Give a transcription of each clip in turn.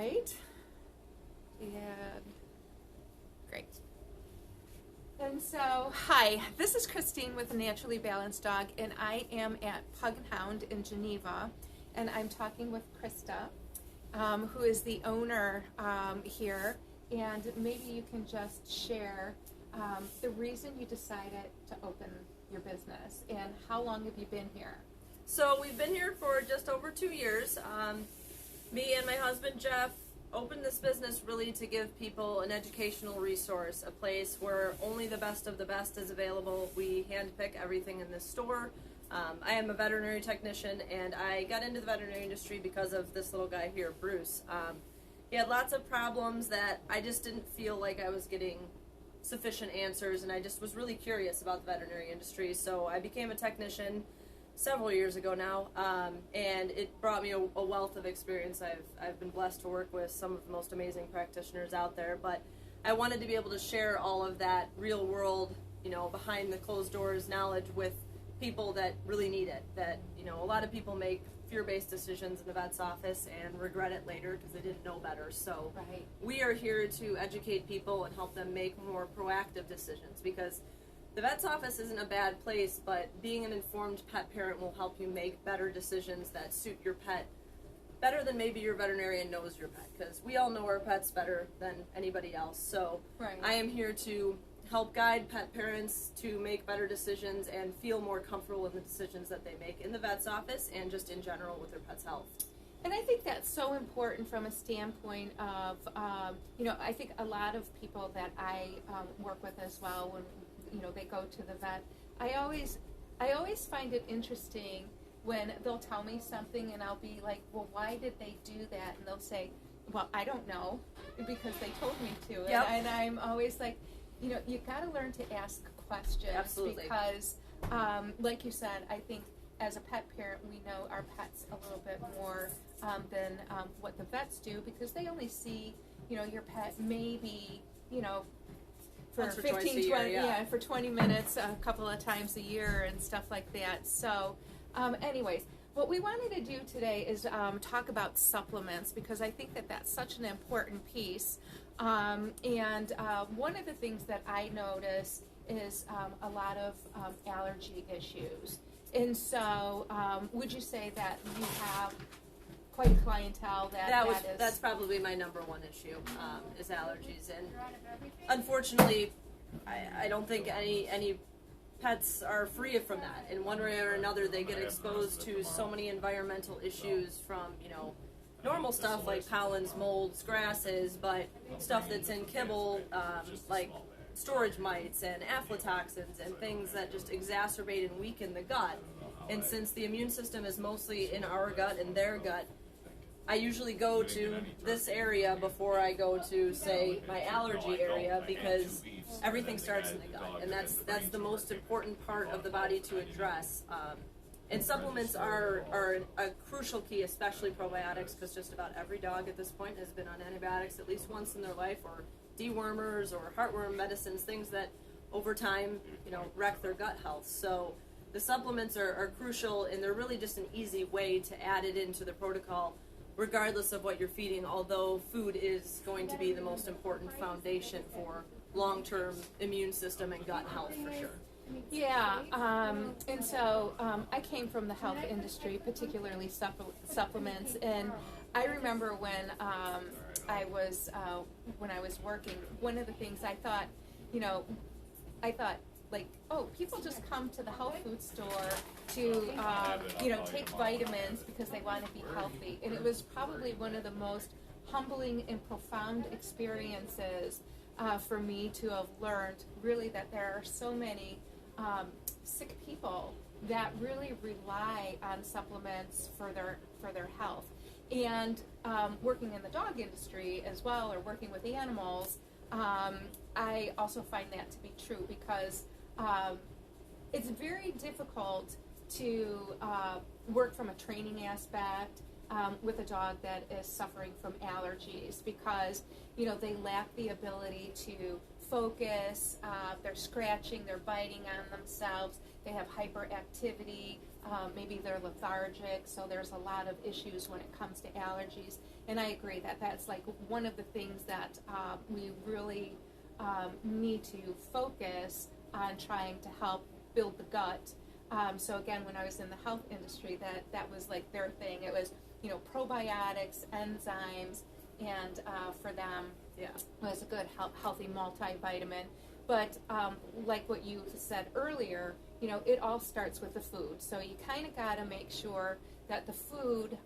right. And great. And so, hi, this is Christine with the Naturally Balanced Dog, and I am at Pug and Hound in Geneva, and I'm talking with Kriysta, who is the owner here, and maybe you can just share the reason you decided to open your business, and how long have you been here? So we've been here for just over 2 years. Me and my husband Jeff opened this business really to give people an educational resource, a place where only the best of the best is available. We handpick everything in this store. I am a veterinary technician, and I got into the veterinary industry because of this little guy here, Bruce. He had lots of problems that I just didn't feel like I was getting sufficient answers, and I just was really curious about the veterinary industry. So I became a technician several years ago now, and it brought me a wealth of experience. I've been blessed to work with some of the most amazing practitioners out there, but I wanted to be able to share all of that real world, behind the closed doors knowledge with people that really need it. That, a lot of people make fear-based decisions in the vet's office and regret it later because they didn't know better. So Right. We are here to educate people and help them make more proactive decisions, because the vet's office isn't a bad place, but being an informed pet parent will help you make better decisions that suit your pet better than maybe your veterinarian knows your pet, because we all know our pets better than anybody else. So Right. I am here to help guide pet parents to make better decisions and feel more comfortable in the decisions that they make in the vet's office and just in general with their pet's health. And I think that's so important from a standpoint of, I think a lot of people that I work with as well, when they go to the vet, I always find it interesting when they'll tell me something and I'll be like, well, why did they do that? And they'll say, well, I don't know, because they told me to. Yep. And I'm always like, you've got to learn to ask questions. Absolutely. Because, like you said, I think as a pet parent, we know our pets a little bit more than what the vets do, because they only see, your pet maybe, for Once or twice 15, a year, 20, yeah. for 20 minutes a couple of times a year and stuff like that. So, anyways, what we wanted to do today is talk about supplements, because I think that that's such an important piece. And one of the things that I notice is a lot of allergy issues. And so, would you say that you have quite a clientele That's probably my number one issue, is allergies. And unfortunately, I don't think any pets are free from that. In one way or another, they get exposed to so many environmental issues from, normal stuff like pollens, molds, grasses, but stuff that's in kibble, like storage mites and aflatoxins and things that just exacerbate and weaken the gut. And since the immune system is mostly in our gut and their gut, I usually go to this area before I go to, say, my allergy area, because everything starts in the gut, and that's the most important part of the body to address. And supplements are a crucial key, especially probiotics, because just about every dog at this point has been on antibiotics at least once in their life, or dewormers or heartworm medicines, things that over time, wreck their gut health. So the supplements are crucial, and they're really just an easy way to add it into the protocol, regardless of what you're feeding, although food is going to be the most important foundation for long-term immune system and gut health for sure. Yeah, and so I came from the health industry, particularly supplements, and I remember when I was working, one of the things I thought, like, oh, people just come to the health food store to, take vitamins because they want to be healthy. And it was probably one of the most humbling and profound experiences for me to have learned, really, that there are so many sick people that really rely on supplements for their health. And working in the dog industry as well, or working with animals, I also find that to be true, because it's very difficult to work from a training aspect with a dog that is suffering from allergies, because they lack the ability to focus, they're scratching, they're biting on themselves, they have hyperactivity, maybe they're lethargic, so there's a lot of issues when it comes to allergies. And I agree that that's like one of the things that we really need to focus on trying to help build the gut. So again, when I was in the health industry, that was like their thing. It was, probiotics, enzymes, and for them, it was a good healthy multivitamin. But like what you said earlier, it all starts with the food. So you kind of got to make sure that the food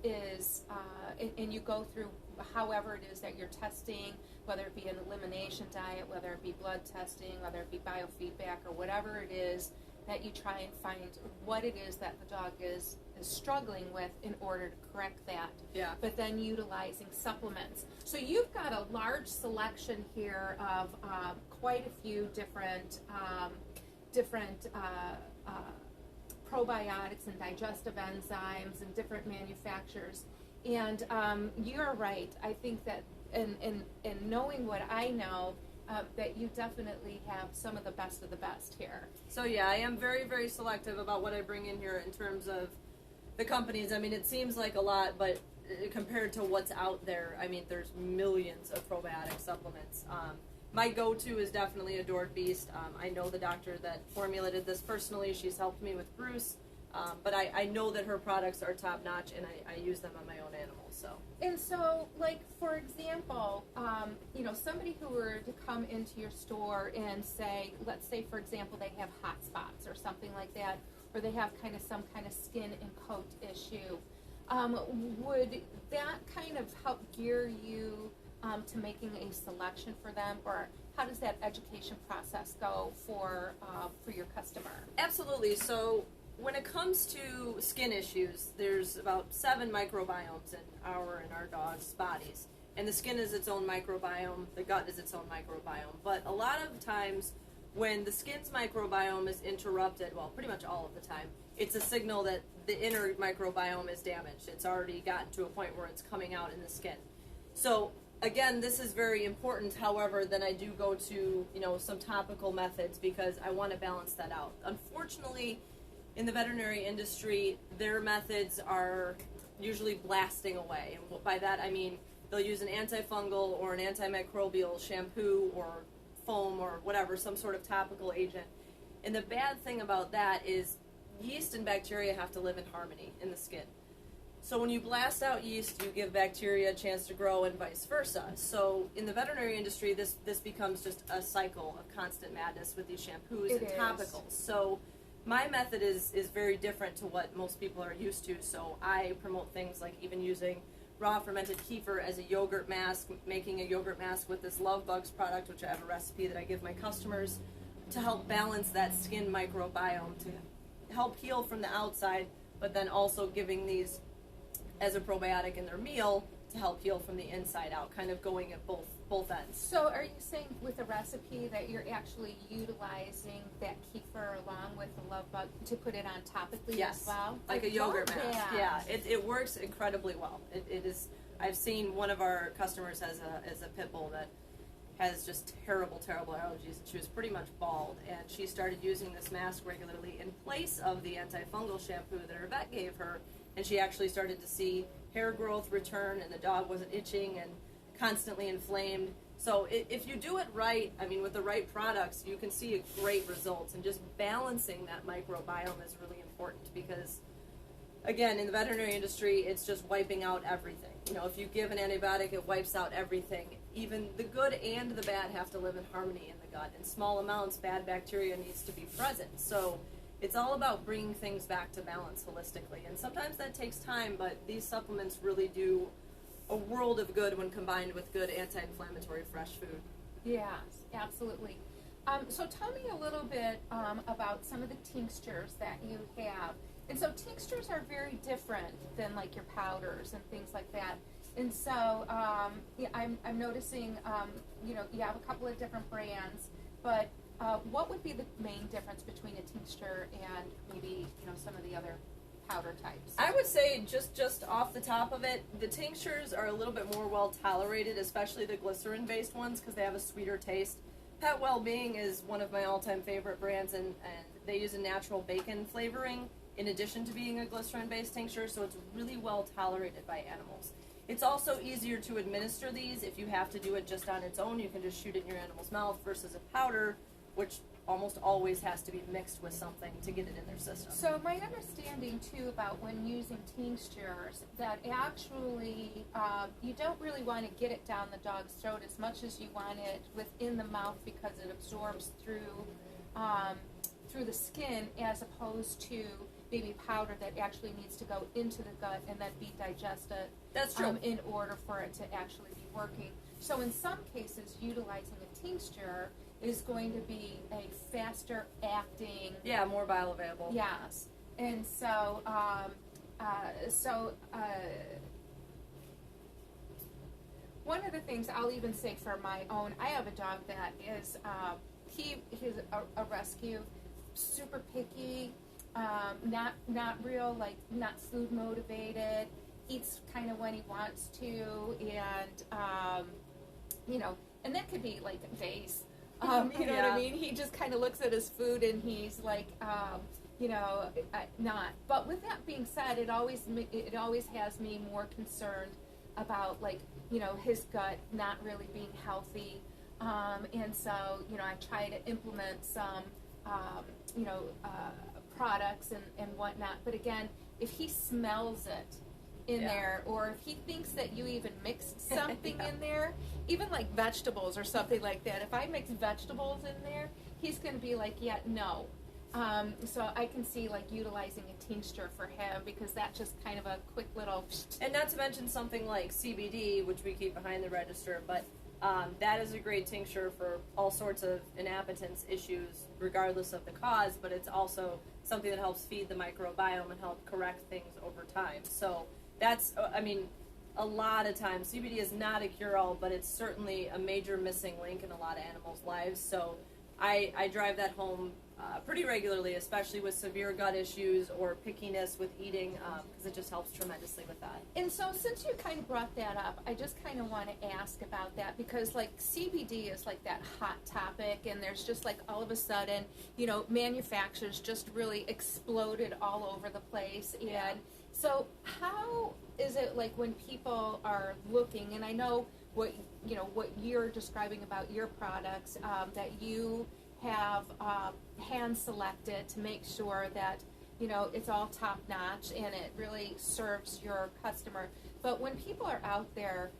is, and you go through however it is that you're testing, whether it be an elimination diet, whether it be blood testing, whether it be biofeedback, or whatever it is, that you try and find what it is that the dog is struggling with in order to correct that. Yeah. But then utilizing supplements. So you've got a large selection here of quite a few different probiotics and digestive enzymes and different manufacturers. And you're right. I think that in knowing what I know, that you definitely have some of the best here. So yeah, I am very, very selective about what I bring in here in terms of the companies. I mean, it seems like a lot, but compared to what's out there, I mean, there's millions of probiotic supplements. My go-to is definitely Adored Beast. I know the doctor that formulated this personally. She's helped me with Bruce. But I know that her products are top-notch, and I use them on my own animals. And so, like, for example, somebody who were to come into your store and say, let's say, for example, they have hot spots or something like that, or they have some kind of skin and coat issue, would that kind of help gear you to making a selection for them, or how does that education process go for your customer? Absolutely. So when it comes to skin issues, there's about 7 microbiomes in our and our dog's bodies. And the skin is its own microbiome, the gut is its own microbiome. But a lot of times when the skin's microbiome is interrupted, well, pretty much all of the time, it's a signal that the inner microbiome is damaged. It's already gotten to a point where it's coming out in the skin. So again, this is very important. However, then I do go to, some topical methods because I want to balance that out. Unfortunately, in the veterinary industry, their methods are usually blasting away. And by that, I mean they'll use an antifungal or an antimicrobial shampoo or foam or whatever, some sort of topical agent. And the bad thing about that is yeast and bacteria have to live in harmony in the skin. So when you blast out yeast, you give bacteria a chance to grow and vice versa. So in the veterinary industry, this becomes just a cycle of constant madness with these shampoos and topicals. So my method is very different to what most people are used to. So I promote things like even using raw fermented kefir as a yogurt mask, making a yogurt mask with this Love Bugs product, which I have a recipe that I give my customers to help balance that skin microbiome, to help heal from the outside, but then also giving these as a probiotic in their meal to help heal from the inside out, kind of going at both ends. So are you saying with a recipe that you're actually utilizing that kefir along with the Love Bug to put it on topically as well? Like a yogurt mask. Yeah, it works incredibly well. It is. I've seen one of our customers has a pit bull that has just terrible allergies, and she was pretty much bald, and she started using this mask regularly in place of the antifungal shampoo that her vet gave her, and she actually started to see hair growth return, and the dog wasn't itching and constantly inflamed. So if you do it right, I mean, with the right products, you can see great results, and just balancing that microbiome is really important because, again, in the veterinary industry, it's just wiping out everything. If you give an antibiotic, it wipes out everything. Even the good and the bad have to live in harmony in the gut. In small amounts, bad bacteria needs to be present. So it's all about bringing things back to balance holistically. And sometimes that takes time, but these supplements really do a world of good when combined with good anti-inflammatory fresh food. Yes, absolutely. So tell me a little bit about some of the tinctures that you have. And so tinctures are very different than like your powders and things like that. And so I'm noticing, you have a couple of different brands, but what would be the main difference between a tincture and maybe, some of the other powder types? I would say just off the top of it, the tinctures are a little bit more well tolerated, especially the glycerin-based ones because they have a sweeter taste. Pet Wellbeing is one of my all-time favorite brands, and they use a natural bacon flavoring, in addition to being a glycerin-based tincture, so it's really well tolerated by animals. It's also easier to administer these. If you have to do it just on its own, you can just shoot it in your animal's mouth versus a powder, which almost always has to be mixed with something to get it in their system. So my understanding too about when using tinctures, that actually you don't really want to get it down the dog's throat as much as you want it within the mouth, because it absorbs through the skin, as opposed to baby powder that actually needs to go into the gut and then be digested. That's true. In order for it to actually be working. So in some cases, utilizing a tincture is going to be a faster acting. Yeah, more bioavailable. Yes. And so, one of the things I'll even say for my own, I have a dog that is, he's a rescue, super picky, not real, like, not food motivated, eats kind of when he wants to, and, and that could be like days. You know what I mean? He just kind of looks at his food and he's like, not. But with that being said, it always has me more concerned about, like, his gut not really being healthy. And so, I try to implement some, products and whatnot. But again, if he smells it in there, or if he thinks that you even mixed something in there, even like vegetables or something like that, if I mix vegetables in there, he's going to be like, no. So I can see, like, utilizing a tincture for him, because that's just kind of a quick little... And not to mention something like CBD, which we keep behind the register, but that is a great tincture for all sorts of inappetence issues, regardless of the cause, but it's also something that helps feed the microbiome and help correct things over time. So that's, a lot of times, CBD is not a cure-all, but it's certainly a major missing link in a lot of animals' lives. So I drive that home pretty regularly, especially with severe gut issues or pickiness with eating, because it just helps tremendously with that. And so, since you kind of brought that up, I just kind of want to ask about that, because, like, CBD is like that hot topic, and there's just, like, all of a sudden, manufacturers just really exploded all over the place. And so how is it, like, when people are looking, and I know what you're describing about your products, that you have hand selected to make sure that it's all top notch and it really serves your customer. But when people are out there,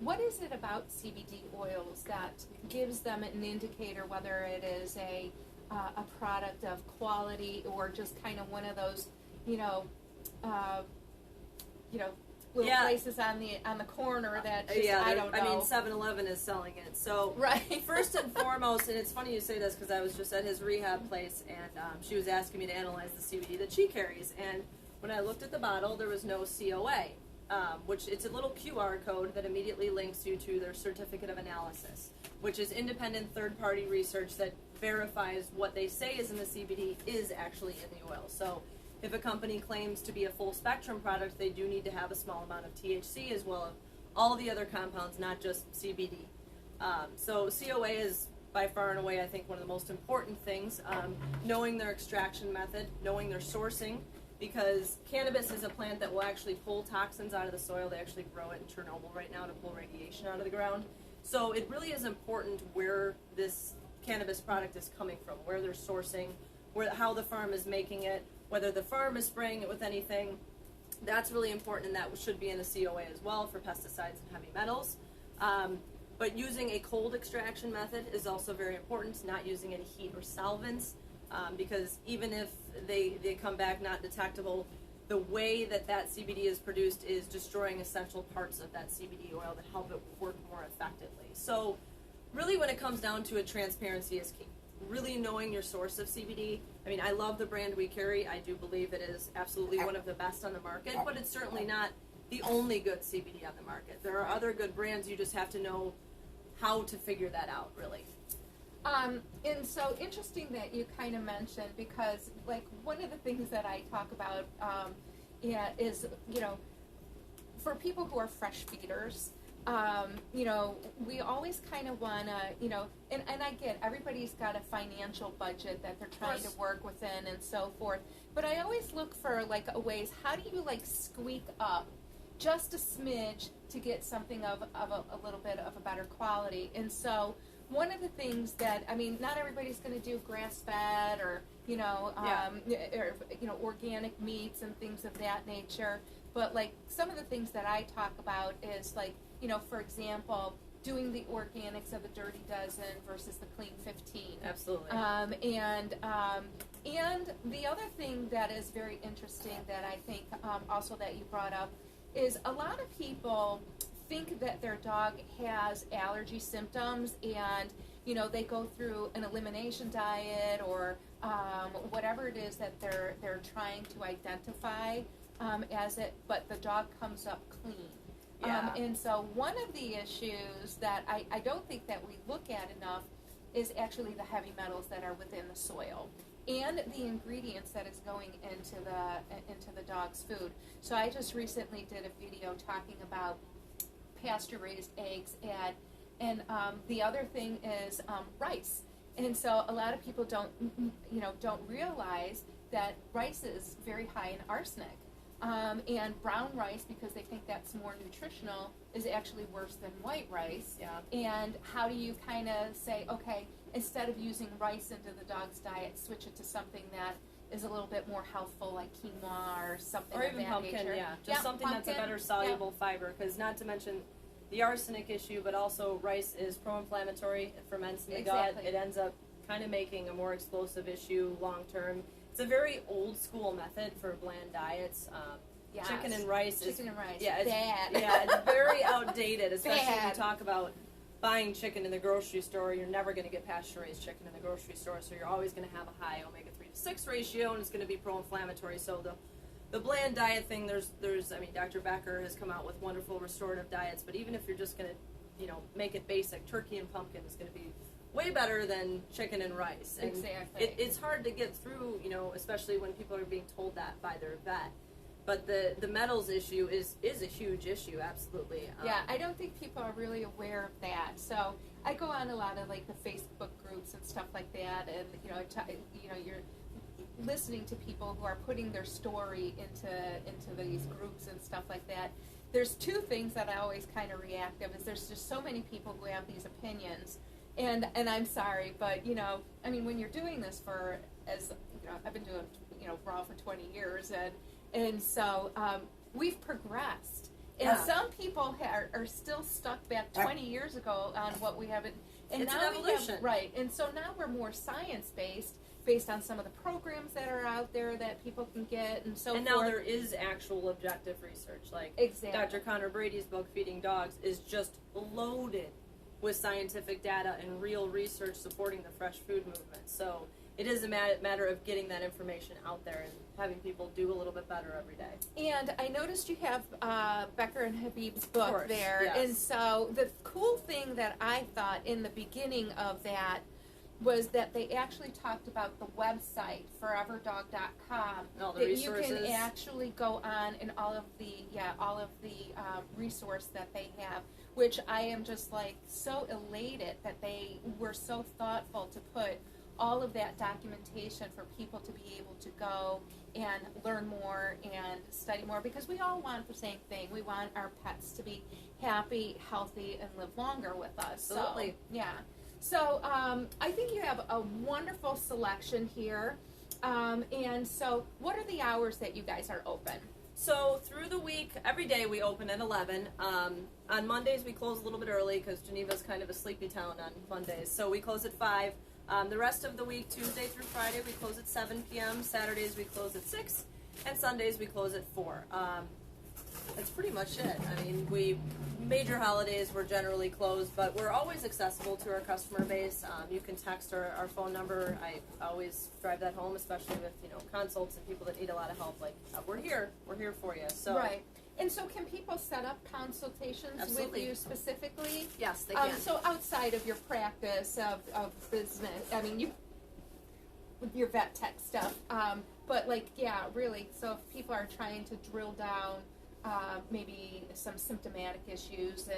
what is it about CBD oils that gives them an indicator whether it is a product of quality, or just kind of one of those little places on the corner that just, I don't know. 7-Eleven is selling it. So right. First and foremost, and it's funny you say this, because I was just at his rehab place, and she was asking me to analyze the CBD that she carries, and when I looked at the bottle, there was no COA, which it's a little QR code that immediately links you to their certificate of analysis, which is independent third-party research that verifies what they say is in the CBD is actually in the oil. So if a company claims to be a full spectrum product, they do need to have a small amount of THC as well as all the other compounds, not just CBD. So COA is by far and away, I think, one of the most important things. Knowing their extraction method, knowing their sourcing, because cannabis is a plant that will actually pull toxins out of the soil. They actually grow it in Chernobyl right now to pull radiation out of the ground. So it really is important where this cannabis product is coming from, where they're sourcing, how the farm is making it, whether the farm is spraying it with anything. That's really important, and that should be in the COA as well for pesticides and heavy metals. But using a cold extraction method is also very important, not using any heat or solvents, because even if they come back not detectable, the way that CBD is produced is destroying essential parts of that CBD oil that help it work more effectively. So really, when it comes down to it, transparency is key. Really knowing your source of CBD. I love the brand we carry. I do believe it is absolutely one of the best on the market, but it's certainly not the only good CBD on the market. There are other good brands. You just have to know how to figure that out, really. And so interesting that you kind of mentioned, because, like, one of the things that I talk about is, for people who are fresh feeders, you know, we always kind of want to, you know, and I get everybody's got a financial budget that they're trying to work within and so forth. But I always look for like a ways, how do you like squeak up just a smidge to get something of a little bit of a better quality? And so one of the things that, I mean, not everybody's going to do grass-fed or, you know, or, you know, organic meats and things of that nature. But like some of the things that I talk about is like, you know, for example, doing the organics of the Dirty Dozen versus the Clean 15. Absolutely. And the other thing that is very interesting that I think also that you brought up is a lot of people think that their dog has allergy symptoms, and you know they go through an elimination diet or whatever it is that they're trying to identify as it, but the dog comes up clean. Yeah. And so one of the issues that I don't think that we look at enough is actually the heavy metals that are within the soil and the ingredients that is going into the dog's food. So I just recently did a video talking about pasture-raised eggs, and the other thing is rice. And so a lot of people don't realize that rice is very high in arsenic. And brown rice, because they think that's more nutritional, is actually worse than white rice. Yeah. And how do you kind of say, okay, instead of using rice into the dog's diet, switch it to something that is a little bit more healthful, like quinoa or something or of even that pumpkin, nature. just something that's a better soluble fiber, because not to mention the arsenic issue, but also rice is pro-inflammatory, it ferments in the gut, it ends up kind of making a more explosive issue long term. It's a very old school method for bland diets. Yes. Chicken and rice Yeah, it's bad. Yeah, it's very outdated, especially when you talk about buying chicken in the grocery store. You're never going to get pasture-raised chicken in the grocery store, so you're always going to have a high omega-3 to 6 ratio, and it's going to be pro-inflammatory. So the bland diet thing, there's I mean, Dr. Becker has come out with wonderful restorative diets, but even if you're just going to, you know, make it basic, turkey and pumpkin is going to be way better than chicken and rice. And exactly. It's hard to get through, you know, especially when people are being told that by their vet. But the metals issue is a huge issue, absolutely. Yeah, I don't think people are really aware of that. So I go on a lot of like the Facebook groups and stuff like that, and you know, you're listening to people who are putting their story into these groups and stuff like that. There's two things that I always kind of react of is there's just so many people who have these opinions, and I'm sorry, but you know, I mean, when you're doing this for, as you know, I've been doing, you know, raw for 20 years, and so we've progressed. And some people are still stuck back 20 years ago on what we haven't. And it's now an evolution. Right. And so now we're more science-based, based on some of the programs that are out there that people can get and so forth. And now there is actual objective research. Like Dr. Connor Brady's book, Feeding Dogs, is just loaded with scientific data and real research supporting the fresh food movement. So it is a matter of getting that information out there and having people do a little bit better every day. And I noticed you have Becker and Habib's book there. Yes. And so the cool thing that I thought in the beginning of that was that they actually talked about the website, foreverdog.com, all the that resources. You can actually go on and all of the resource that they have, which I am just like so elated that they were so thoughtful to put all of that documentation for people to be able to go and learn more and study more, because we all want the same thing. We want our pets to be happy, healthy, and live longer with us. Absolutely. So, yeah. So I think you have a wonderful selection here. And so what are the hours that you guys are open? So through the week, every day we open at 11. On Mondays we close a little bit early because Geneva's kind of a sleepy town on Mondays. So we close at 5. The rest of the week, Tuesday through Friday, we close at 7 p.m. Saturdays we close at 6. And Sundays we close at 4. That's pretty much it. I mean, major holidays we're generally closed, but we're always accessible to our customer base. You can text our phone number. I always drive that home, especially with consults and people that need a lot of help. Like we're here for you. So right. And so can people set up consultations Absolutely. with you specifically? Yes, they can. So outside of your practice of business, I mean, with your vet tech stuff, but really, so if people are trying to drill down maybe some symptomatic issues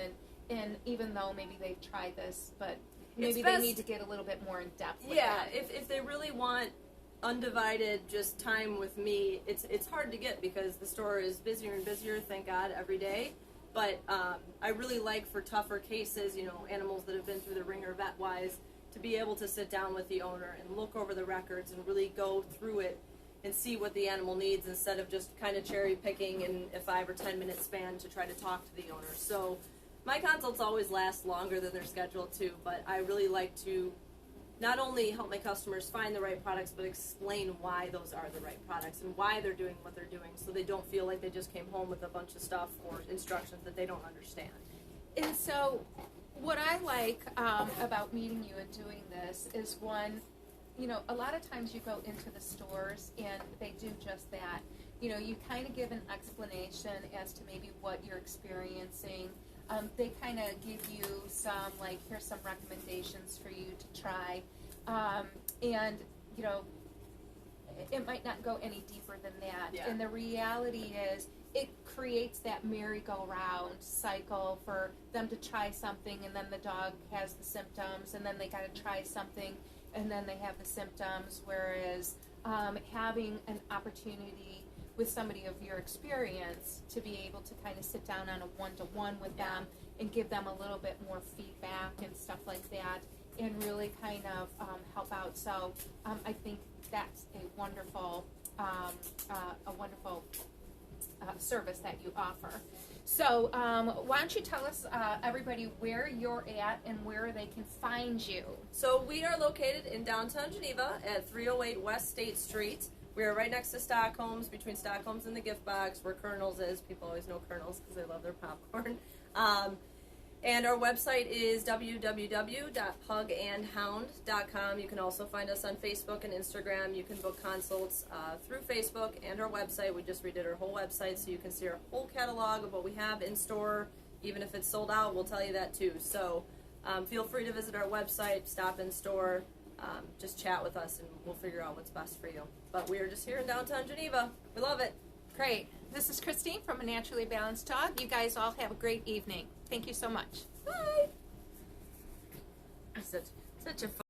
and even though maybe they've tried this, but maybe best, they need to get a little bit more in depth with yeah, that. if they really want undivided just time with me, it's hard to get because the store is busier and busier, thank God, every day. But I really like for tougher cases, you know, animals that have been through the ringer vet-wise, to be able to sit down with the owner and look over the records and really go through it and see what the animal needs instead of just kind of cherry picking in a 5 or 10 minute span to try to talk to the owner. So my consults always last longer than they're scheduled to, but I really like to not only help my customers find the right products, but explain why those are the right products and why they're doing what they're doing, so they don't feel like they just came home with a bunch of stuff or instructions that they don't understand. And so what I like about meeting you and doing this is, one, you know, a lot of times you go into the stores and they do just that. You know, you kind of give an explanation as to maybe what you're experiencing. They kind of give you some, like, here's some recommendations for you to try. And, you know, it might not go any deeper than that. Yeah. And the reality is, it creates that merry-go-round cycle for them to try something, and then the dog has the symptoms, and then they got to try something, and then they have the symptoms. Whereas having an opportunity with somebody of your experience to be able to kind of sit down on a one-to-one with them and give them a little bit more feedback and stuff like that, and really kind of help out. So I think that's a wonderful service that you offer. So why don't you tell us, everybody, where you're at and where they can find you? So we are located in downtown Geneva at 308 West State Street. We are right next to Stockholm's, between Stockholm's and the gift box, where Colonel's is. People always know Colonel's because they love their popcorn. And our website is www.pugandhound.com. You can also find us on Facebook and Instagram. You can book consults through Facebook and our website. We just redid our whole website, so you can see our whole catalog of what we have in store. Even if it's sold out, we'll tell you that too. So feel free to visit our website, stop in store, just chat with us, and we'll figure out what's best for you. But we are just here in downtown Geneva. We love it. Great. This is Christine from A Naturally Balanced Dog. You guys all have a great evening. Thank you so much. Bye. Such a fun